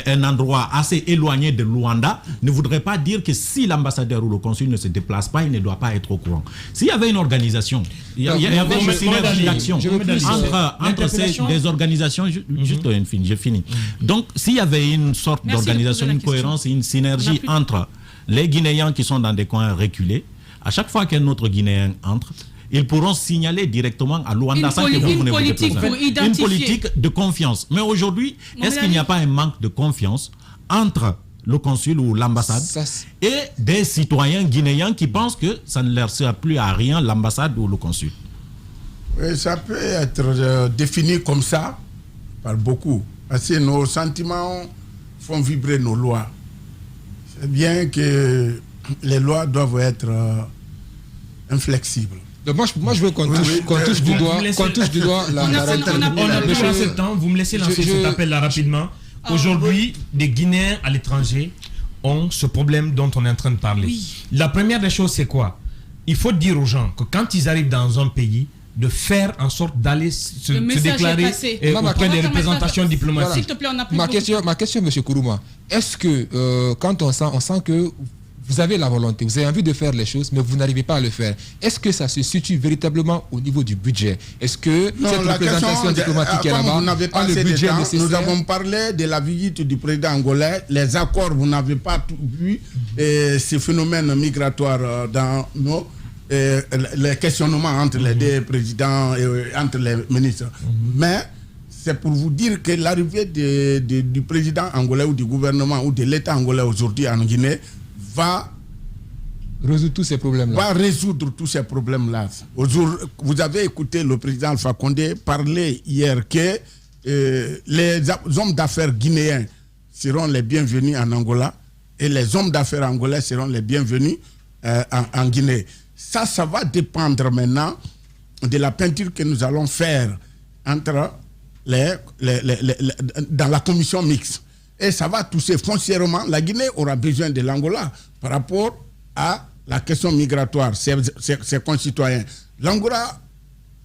un endroit assez éloigné de Luanda ne voudrait pas dire que si l'ambassadeur ou le consul ne se déplace pas, il ne doit pas être au courant. S'il y avait une organisation, il y avait une synergie d'action entre des organisations, juste j'ai fini. Donc s'il y avait une sorte d'organisation, une cohérence et une synergie entre les Guinéens qui sont dans des coins reculés, à chaque fois qu'un autre Guinéen entre, ils pourront signaler directement à Luanda sans que vous ne vous déplacez. Une politique de confiance. Mais aujourd'hui, est-ce qu'il n'y a pas un manque de confiance entre le consul ou l'ambassade et des citoyens guinéens qui pensent que ça ne leur sert plus à rien, l'ambassade ou le consul? Oui, ça peut être défini comme ça par beaucoup. Parce que nos sentiments font vibrer nos lois. C'est bien que les lois doivent être inflexibles. Donc moi je veux qu'on touche du doigt la réalité. Vous me laissez lancer cet appel là rapidement. Aujourd'hui, des Guinéens à l'étranger ont ce problème dont on est en train de parler. La première des choses, c'est quoi? Il faut dire aux gens que quand ils arrivent dans un pays, de faire en sorte d'aller se déclarer auprès des représentations diplomatiques. S'il te plaît, on a ma question, M. Kourouma, est-ce que quand on sent que vous avez la volonté, vous avez envie de faire les choses, mais vous n'arrivez pas à le faire, est-ce que ça se situe véritablement au niveau du budget? Est-ce que cette représentation diplomatique est là-bas, a le budget nécessaire? Nous avons parlé de la visite du président angolais, les accords, vous n'avez pas tout vu, ces phénomènes migratoires dans nos... les questionnements entre les deux présidents et entre les ministres. Mais c'est pour vous dire que l'arrivée du président angolais ou du gouvernement ou de l'État angolais aujourd'hui en Guinée va résoudre tous ces problèmes-là. Vous avez écouté le président Alpha Condé parler hier que les hommes d'affaires guinéens seront les bienvenus en Angola et les hommes d'affaires angolais seront les bienvenus en Guinée. Ça va dépendre maintenant de la peinture que nous allons faire entre dans la commission mixte. Et ça va toucher foncièrement. La Guinée aura besoin de l'Angola par rapport à la question migratoire, ses concitoyens. L'Angola,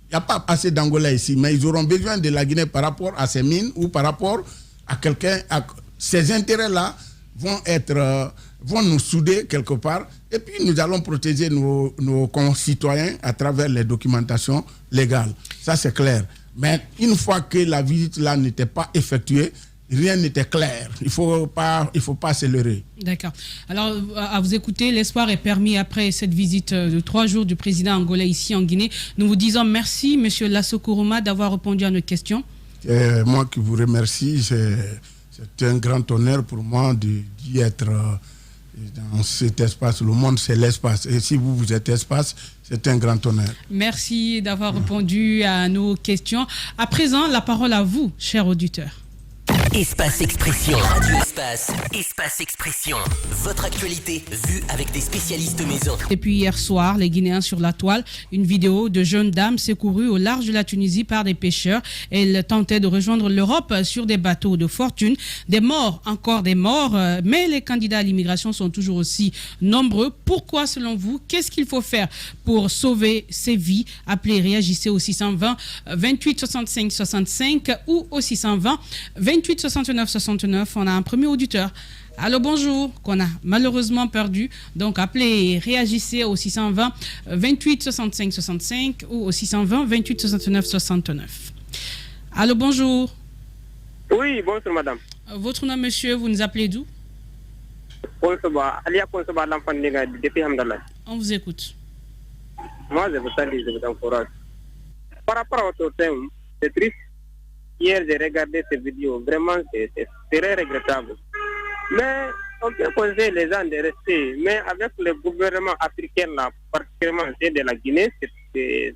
il n'y a pas assez d'Angolais ici, mais ils auront besoin de la Guinée par rapport à ses mines ou par rapport à quelqu'un. Ces intérêts-là vont nous souder quelque part. Et puis nous allons protéger nos concitoyens à travers les documentations légales. Ça, c'est clair. Mais une fois que la visite-là n'était pas effectuée, rien n'était clair. Il faut pas se leurrer. D'accord. Alors, à vous écouter, l'espoir est permis après cette visite de 3 jours du président angolais ici en Guinée. Nous vous disons merci, M. Lasso Kourouma, d'avoir répondu à nos questions. Moi qui vous remercie. C'est un grand honneur pour moi d'y être dans cet espace. Le monde, c'est l'espace. Et si vous êtes espace, c'est un grand honneur. Merci d'avoir répondu à nos questions. À présent, la parole à vous, chers auditeurs. Espace Expression. Radio Espace Expression. Votre actualité vue avec des spécialistes maison. Depuis hier soir, les Guinéens sur la toile, une vidéo de jeunes dames secourue au large de la Tunisie par des pêcheurs. Elles tentaient de rejoindre l'Europe sur des bateaux de fortune. Des morts, encore des morts, mais les candidats à l'immigration sont toujours aussi nombreux. Pourquoi, selon vous? Qu'est-ce qu'il faut faire pour sauver ces vies? Appelez, réagissez au 620 28 65 65 ou au 620 28 69 69. On a un premier auditeur. Allô, bonjour, qu'on a malheureusement perdu. Donc, appelez, réagissez au 620 28 65 65 ou au 620 28 69 69. Allô, bonjour. Oui, bonjour madame. Votre nom, monsieur, vous nous appelez d'où? Depuis Hamdallah. On vous écoute. Moi, je vous salue, je vous encourage. Par rapport à votre thème, c'est triste. Hier, j'ai regardé cette vidéo. Vraiment, c'est très regrettable. Mais on peut conseiller les gens de rester. Mais avec le gouvernement africain, là, particulièrement de la Guinée, il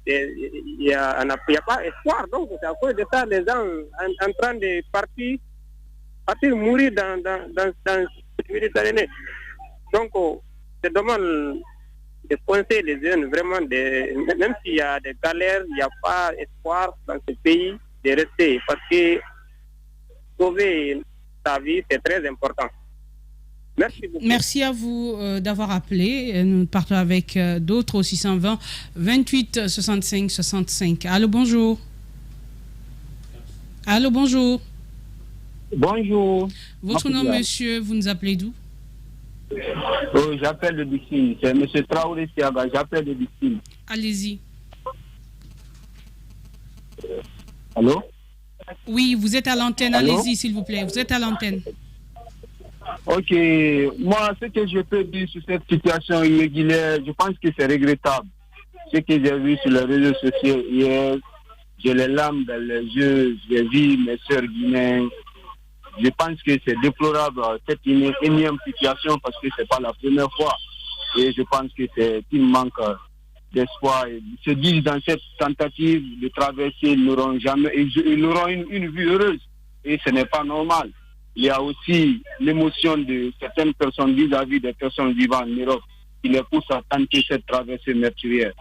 n'y a pas espoir. Donc, c'est à cause de ça, les gens en train de partir mourir dans le Méditerranée. Donc, c'est dommage de conseiller les jeunes, vraiment, même s'il y a des galères, il n'y a pas espoir dans ce pays, de rester, parce que sauver sa vie, c'est très important. Merci beaucoup. Merci à vous d'avoir appelé. Nous partons avec d'autres au 620 28 65 65. Allô, bonjour. Allô, bonjour. Bonjour. Votre nom, monsieur, vous nous appelez d'où? J'appelle de Bixine. C'est M. Traoré Siaga. J'appelle de Bixine. Allez-y. Allô? Oui, vous êtes à l'antenne. Allez-y, s'il vous plaît. Vous êtes à l'antenne. Ok. Moi, ce que je peux dire sur cette situation irrégulière, je pense que c'est regrettable. Ce que j'ai vu sur les réseaux sociaux hier, j'ai les larmes dans les yeux, j'ai vu mes soeurs guinéennes. Je pense que c'est déplorable cette énième situation parce que c'est pas la première fois. Et je pense que c'est un manque d'espoir. Ils se disent dans cette tentative de traverser, ils n'auront une vie heureuse. Et ce n'est pas normal. Il y a aussi l'émotion de certaines personnes vis-à-vis des personnes vivant en Europe qui les poussent à tenter cette traversée meurtrière.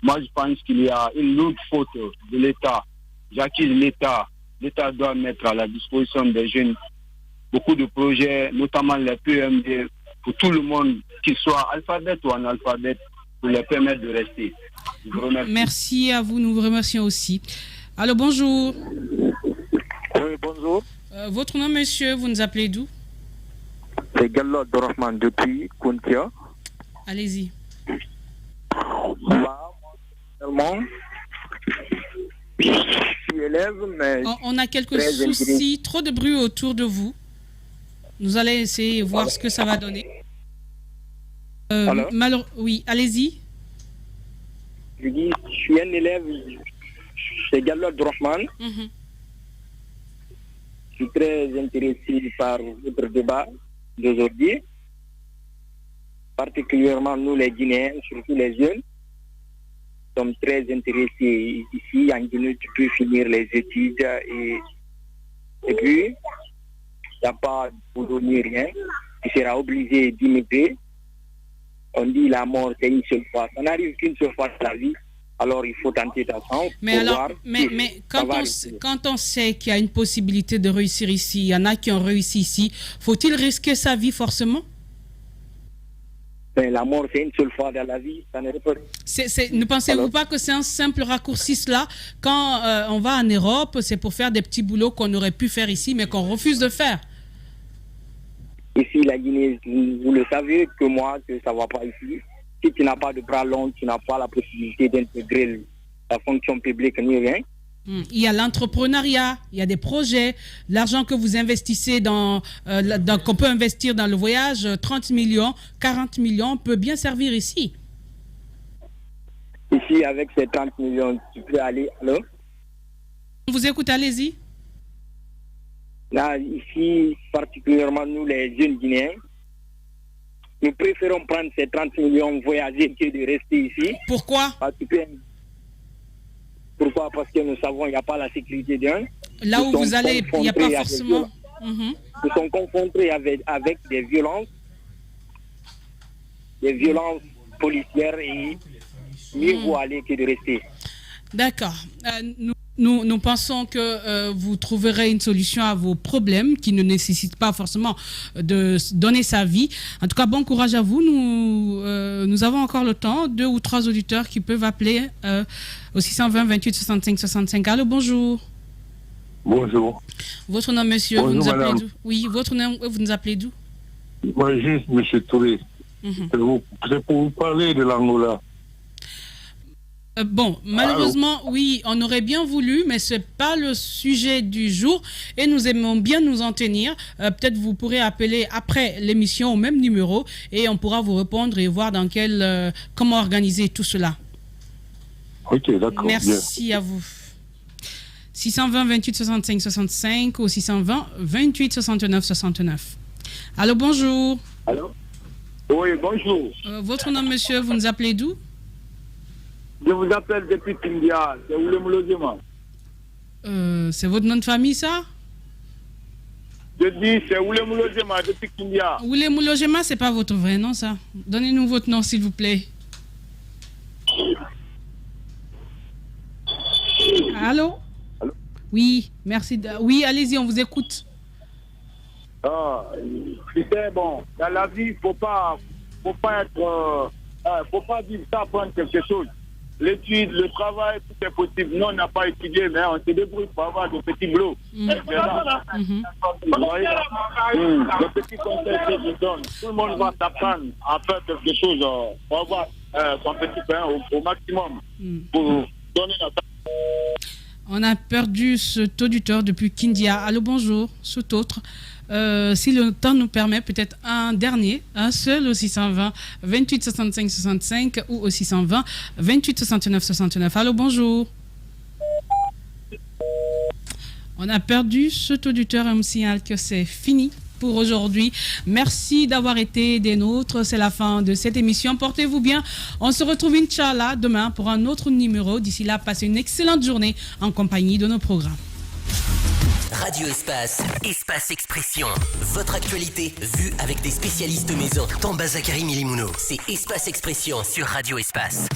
Moi, je pense qu'il y a une lourde faute de l'État. J'accuse l'État. L'État doit mettre à la disposition des jeunes beaucoup de projets, notamment les PMD, pour tout le monde, qu'il soit alphabète ou analphabète, pour les permettre de rester. Je vous remercie. Merci à vous, nous vous remercions aussi. Allô, bonjour. Oui, bonjour. Votre nom, monsieur, vous nous appelez d'où? C'est Gallo Dorfman depuis Kuntia. Allez-y. Je suis élève, mais... On a quelques soucis, trop de bruit autour de vous. Nous allons essayer de voir ce que ça va donner. Oui, allez-y. Je dis, je suis un élève, c'est Gallo Dorfman. Je suis très intéressé par votre débat d'aujourd'hui. Particulièrement nous les Guinéens, surtout les jeunes. Sommes très intéressés ici en Guinée, tu peux finir les études et puis il n'y a pas de boulot ni rien, tu seras obligé d'immigrer. On dit la mort, c'est une seule fois. Ça n'arrive qu'une seule fois dans la vie. Alors, il faut tenter ta chance. Mais alors, mais quand on sait qu'il y a une possibilité de réussir ici, il y en a qui ont réussi ici, faut-il risquer sa vie forcément? Ben, la mort, c'est une seule fois dans la vie. Ça ne répète. Ne pensez-vous pas que c'est un simple raccourci cela? Quand on va en Europe, c'est pour faire des petits boulots qu'on aurait pu faire ici, mais qu'on refuse de faire. Ici, la Guinée, vous le savez que moi, que ça ne va pas ici. Si tu n'as pas de bras longs, tu n'as pas la possibilité d'intégrer la fonction publique ni rien. Il y a l'entrepreneuriat, il y a des projets, l'argent que vous investissez qu'on peut investir dans le voyage, 30 millions, 40 millions, peut bien servir ici. Ici, avec ces 30 millions, tu peux aller. Alors, on vous écoute, allez-y. Là, ici, particulièrement nous, les jeunes Guinéens, nous préférons prendre ces 30 millions, voyager que de rester ici. Pourquoi? Pourquoi? Parce que nous savons qu'il n'y a pas la sécurité d'un. Là où vous allez, il n'y a pas forcément... Nous sommes confrontés avec des violences policières et mieux vaut aller que de rester. D'accord. Nous pensons que vous trouverez une solution à vos problèmes qui ne nécessitent pas forcément de donner sa vie. En tout cas, bon courage à vous. Nous avons encore le temps. 2 ou 3 auditeurs qui peuvent appeler au 620 28 65 65. Allô, bonjour. Bonjour. Votre nom, monsieur, bonjour, vous nous appelez madame. d'où? Oui, votre nom, vous nous appelez d'où? Moi, juste, monsieur Touré. C'est pour vous parler de l'Angola. Bon, malheureusement, oui, on aurait bien voulu, mais ce n'est pas le sujet du jour et nous aimons bien nous en tenir. Peut-être vous pourrez appeler après l'émission au même numéro et on pourra vous répondre et voir comment organiser tout cela. Ok, d'accord. Merci bien à vous. 620 28 65 65 ou 620 28 69 69. Allô, bonjour. Allô? Oui, bonjour. Votre nom, monsieur, vous nous appelez d'où? Je vous appelle depuis Kindia, c'est Oulem Logema. C'est votre nom de famille, ça? Je dis, c'est Oulem Logema depuis Kindia. Oulem Logema, c'est pas votre vrai nom, ça? Donnez-nous votre nom, s'il vous plaît. Allô? Allô? Oui, merci. Oui, allez-y, on vous écoute. C'était bon. Dans la vie, il faut pas vivre ça prendre quelque chose. L'étude, le travail, tout est possible. Nous, on n'a pas étudié, mais on se débrouille pour avoir de petits boulots. Vous voyez? Le petit conseil que je donne, tout le monde va s'apprendre à faire quelque chose pour avoir son petit pain au maximum. Pour donner notre... On a perdu cet auditeur depuis Kindia. Allô, bonjour, cet autre. Si le temps nous permet, peut-être un dernier, un seul au 620 28 65 65 ou au 620 28 69 69. Allô, bonjour. On a perdu cet auditeur et on me signale que c'est fini pour aujourd'hui. Merci d'avoir été des nôtres. C'est la fin de cette émission. Portez-vous bien. On se retrouve, Inch'Allah, demain pour un autre numéro. D'ici là, passez une excellente journée en compagnie de nos programmes. Radio Espace, Espace Expression. Votre actualité vue avec des spécialistes maison. Tamba Zakari Milimouno. C'est Espace Expression sur Radio Espace.